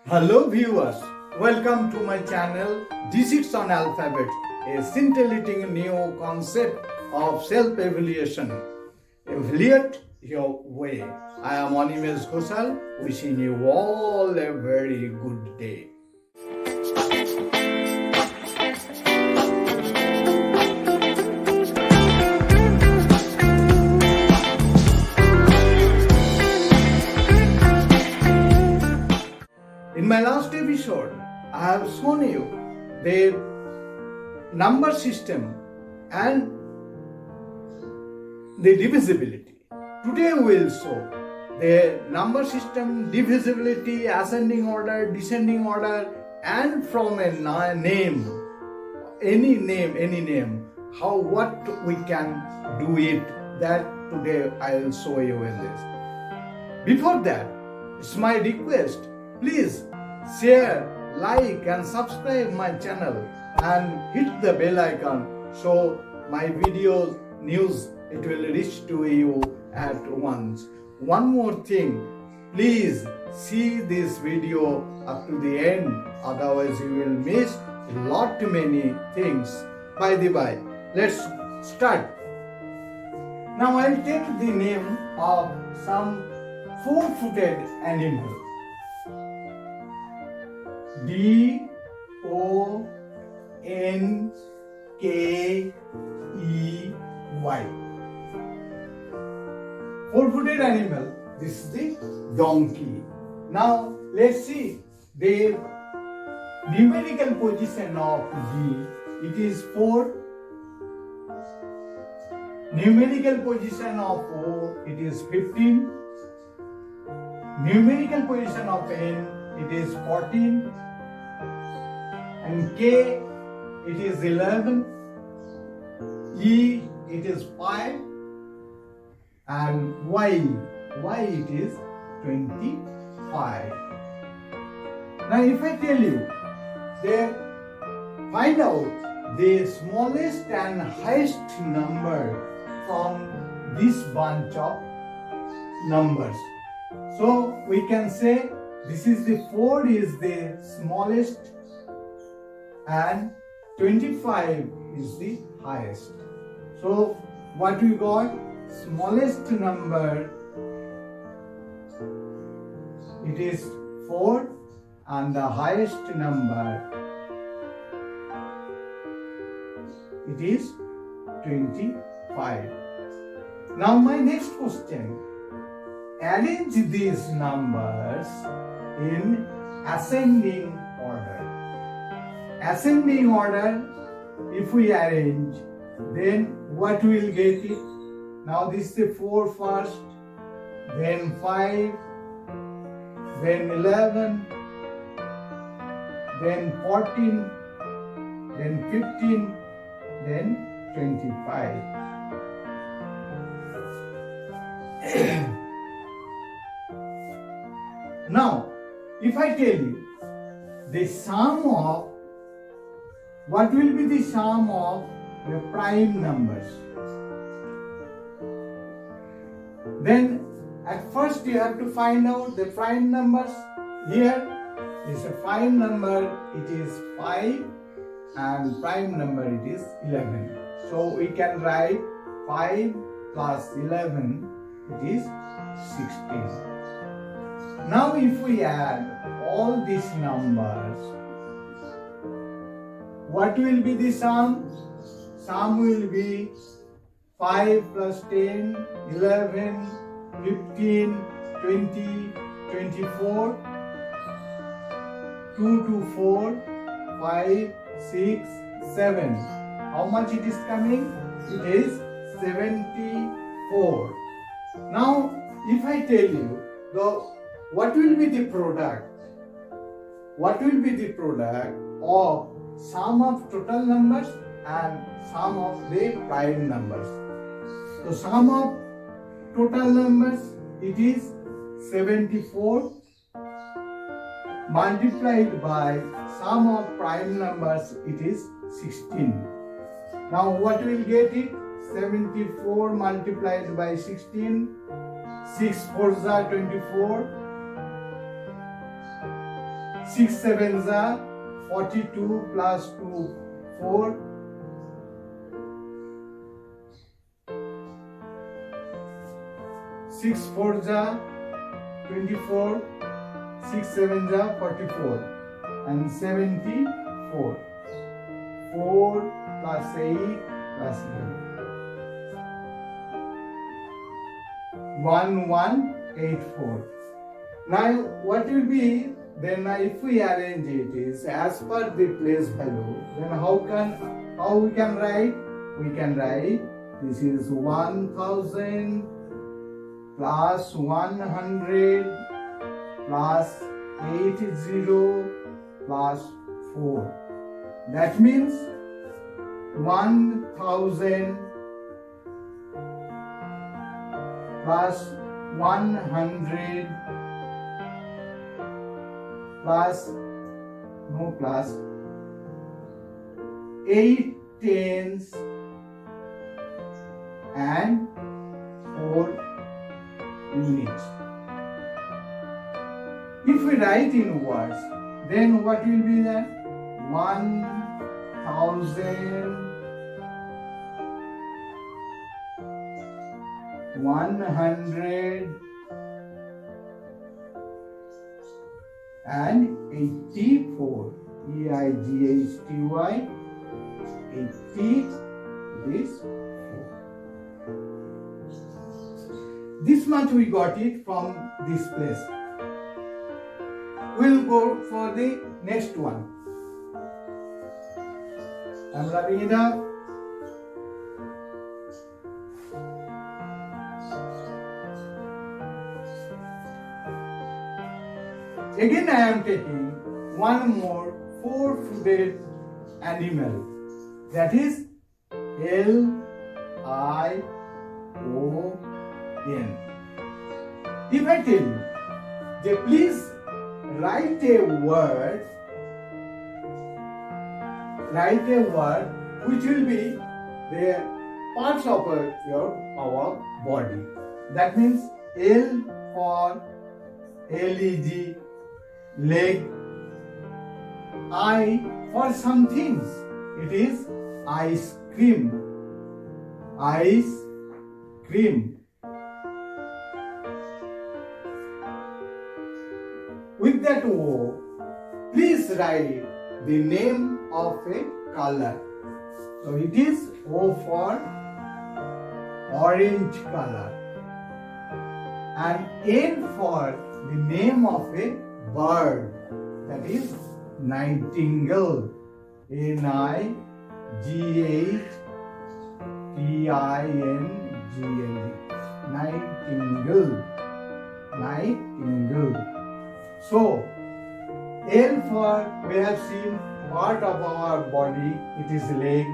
Hello viewers, welcome to my channel D6 on Alphabet, a scintillating new concept of self-evaluation. Evaluate your way. I am Animesh Ghoshal, wishing you all a very good day. In my last episode, I have shown you the number system and the divisibility. Today we will show the number system, divisibility, ascending order, descending order, and from a name, any name, what we can do it. That today I will show you in this. Before that, it's my request. Please share, like and subscribe my channel and hit the bell icon so my videos, news, it will reach to you at once. One more thing, please see this video up to the end, otherwise you will miss many things. By the by, let's start. Now I'll take the name of some four-footed animal. D-O-N-K-E-Y. Four-footed animal, this is the donkey. Now let's see the numerical position of D. It is 4. Numerical position of O, it is 15. Numerical position of N, it is 14. And K, it is 11. E, it is 5. And Y it is 25. Now if I tell you, find out the smallest and highest number from this bunch of numbers. So we can say this is the 4 is the smallest and 25 is the highest. So what we got? Smallest number, it is 4, and the highest number, it is 25. Now my next question, arrange these numbers in ascending order. Ascending order, if we arrange, then what we will get it? Now this is the 4 first, then 5, then 11, then 14, then 15, then 25. Now, if I tell you the sum of, what will be the sum of the prime numbers? Then at first you have to find out the prime numbers. Here is a prime number, it is 5, and prime number it is 11. So we can write 5 plus 11, it is 16. Now if we add all these numbers, what will be the sum? Sum will be 5 plus 10, 11, 15, 20, 24, 2 to 4, 5, 6, 7. How much it is coming? It is 74. Now, if I tell you, what will be the product? What will be the product of sum of total numbers and sum of the prime numbers? So sum of total numbers, it is 74 multiplied by sum of prime numbers, it is 16. Now what will get it? 74 multiplied by 16, 6 4s are 24, 6 sevens are 42 plus 2, 4. 6 fours are 24, 6 sevens are 44, and 74. 4 plus 8 plus 11. 1184. Now what will be then if we arrange it is as per the place value, then how we can write? We can write this is 1000 plus 100 plus 80 plus 4. That means 1000 plus 100 plus 8 tens and 4 units. If we write in words, then what will be that? 1000 100 and 84. EIGHTY 80 this 4. This much we got it from this place. We'll go for the next one. I'm wrapping it up. Again I am taking one more 4-footed animal, that is Lion. If I tell you, please write a word which will be the parts of our body. That means L for leg, leg. I for some things, it is ice cream. Ice cream. With that O, please write the name of a color. So it is O for orange color, and N for the name of a bird, that is nightingale. NIGHTINGALE. Nightingale. So L for, we have seen part of our body, it is leg.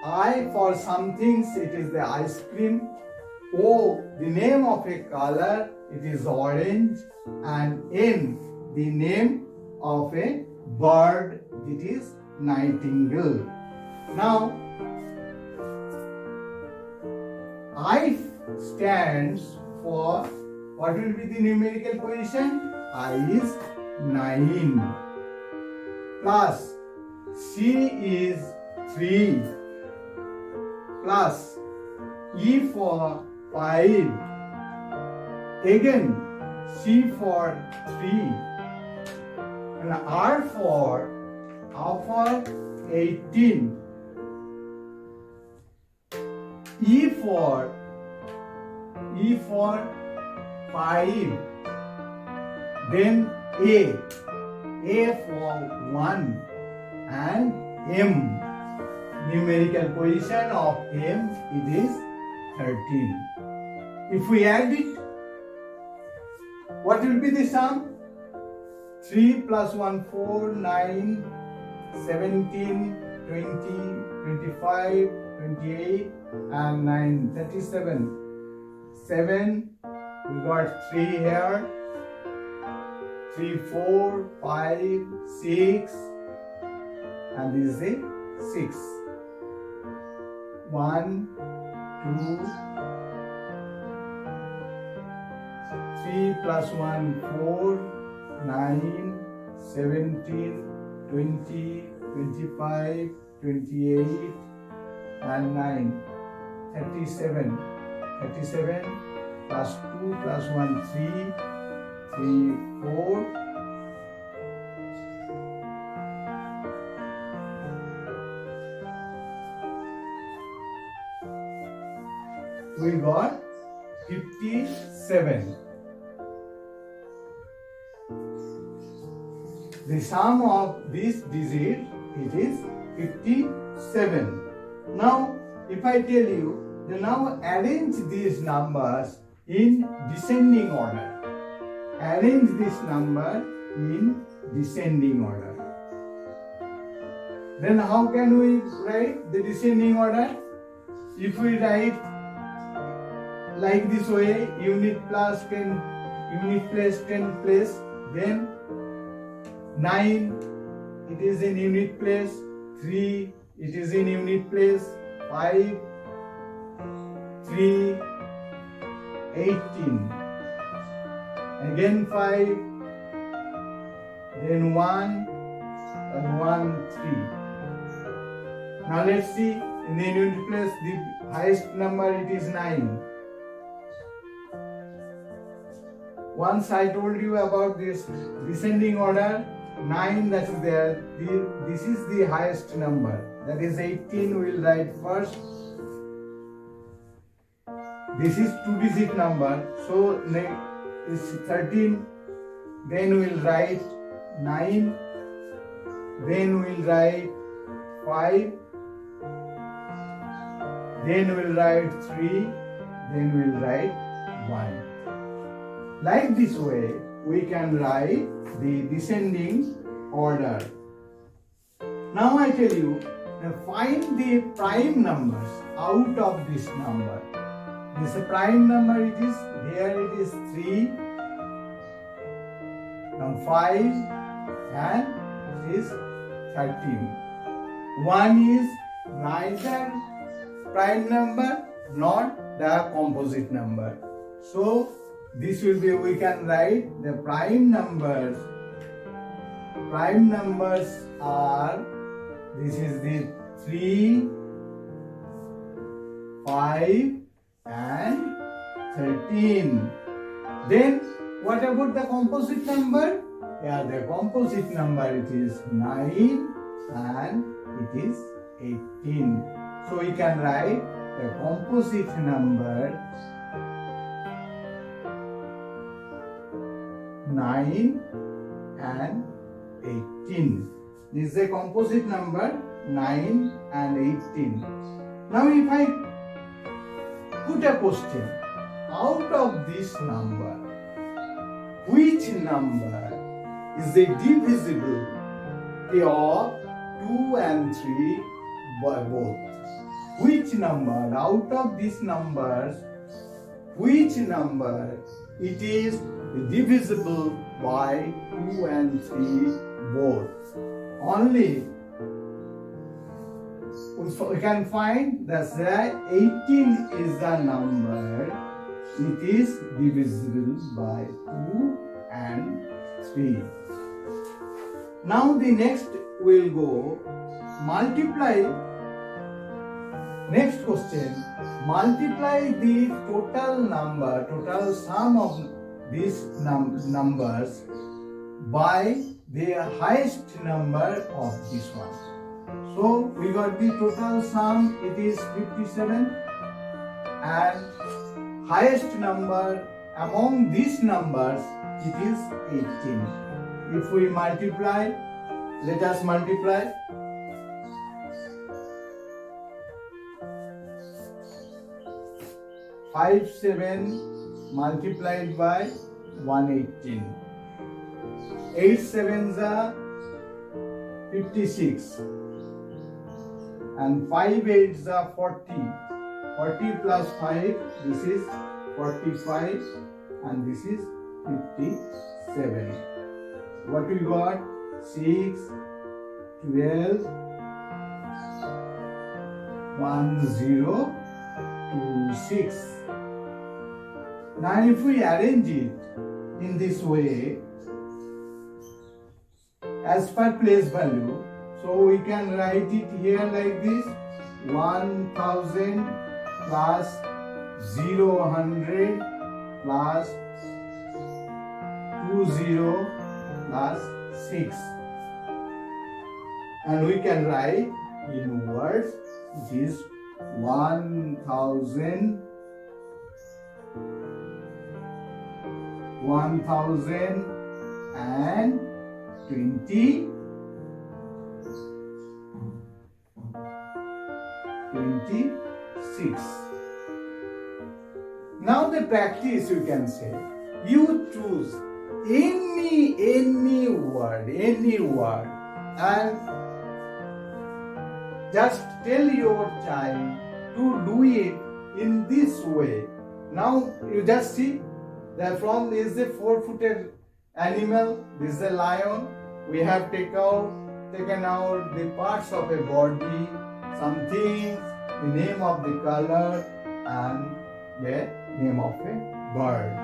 I for some things, it is the ice cream. O, the name of a color, it is orange. And N, the name of a bird, it is nightingale. Now, I stands for, what will be the numerical position? I is 9, plus C is 3, plus E for 5, again C for 3, and R for 18, E for 5, then A for 1, and M. Numerical position of M, it is 13. If we add it, what will be the sum? 3 plus 1, 4, 9, 17, 20, 25, 28, and 9, 37. 7, we got 3 here, 3, 4, 5, 6, and this is a 6. 1, 2, 3 plus 1, 4, 9, 17, 20, 25, 28, and 9, 37. 37 plus 2 plus 1, 3, 3, 4. We got 57. The sum of these digits, it is 57. Now, if I tell you, then now arrange these numbers in descending order. Arrange this number in descending order. Then how can we write the descending order? If we write like this way, unit place 10 place, then 9, it is in unit place, 3, it is in unit place, 5, 3, 18, again 5, then 1, and 1, 3. Now let's see, in the unit place, the highest number, it is 9. Once I told you about this descending order, 9 that is there, this is the highest number, that is 18 we will write first. This is 2-digit number, so is 13, then we will write 9, then we will write 5, then we will write 3, then we will write 1. Like this way, we can write the descending order. Now I tell you, find the prime numbers out of this number. This prime number, it is, here it is 3, now 5, and it is 13. 1 is neither prime number nor the composite number. So, this will be, we can write the prime numbers. Prime numbers are, this is the 3, 5, and 13. Then, what about the composite number? Yeah, the composite number, it is 9 and it is 18. So, we can write the composite number 9 and 18. This is a composite number 9 and 18. Now if I put a question, out of this number, which number is a divisible of 2 and 3 by both? Which number, out of these numbers, which number it is divisible by 2 and 3 both? Only we can find that 18 is the number, it is divisible by 2 and 3. Now the next will go multiply. Next question, multiply the total number, total sum of these numbers by the highest number of this one. So we got the total sum, it is 57, and highest number among these numbers, it is 18. If we multiply, let us multiply. 57 multiplied by 118. 8 sevens are 56 and 5 eights are 40. 40 plus 5, this is 45 and this is 57. What we got? 6, 12, 1, 0, 2, 6. Now if we arrange it in this way, as per place value. So we can write it here like this: 1000 plus 0, 100 plus 20 plus 6. And we can write in words, it is 1000 and 26. Now the practice, you can say, you choose any word, and just tell your child to do it in this way. Now you just see that from this is the four-footed animal, this is a lion. We have taken out the parts of a body, some things, the name of the color, and the name of a bird.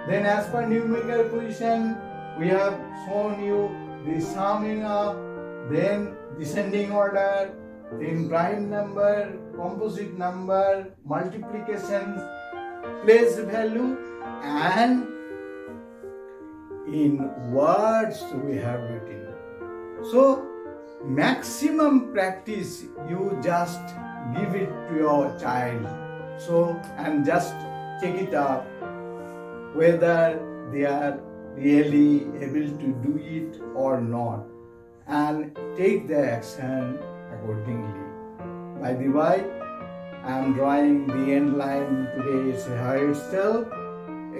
Then as per numerical position, we have shown you the summing up, then descending order, then prime number, composite number, multiplications, place value, and in words we have written. So maximum practice, you just give it to your child. So, and just check it up whether they are really able to do it or not, and take the action accordingly. By the way, I am drawing the end line today's hairstyle.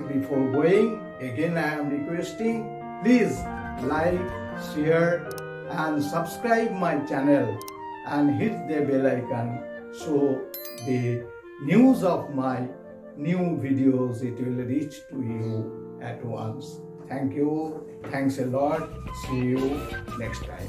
Before going, again I am requesting, please like, share and subscribe my channel and hit the bell icon so the news of my new videos, it will reach to you at once. Thank you. Thanks a lot. See you next time.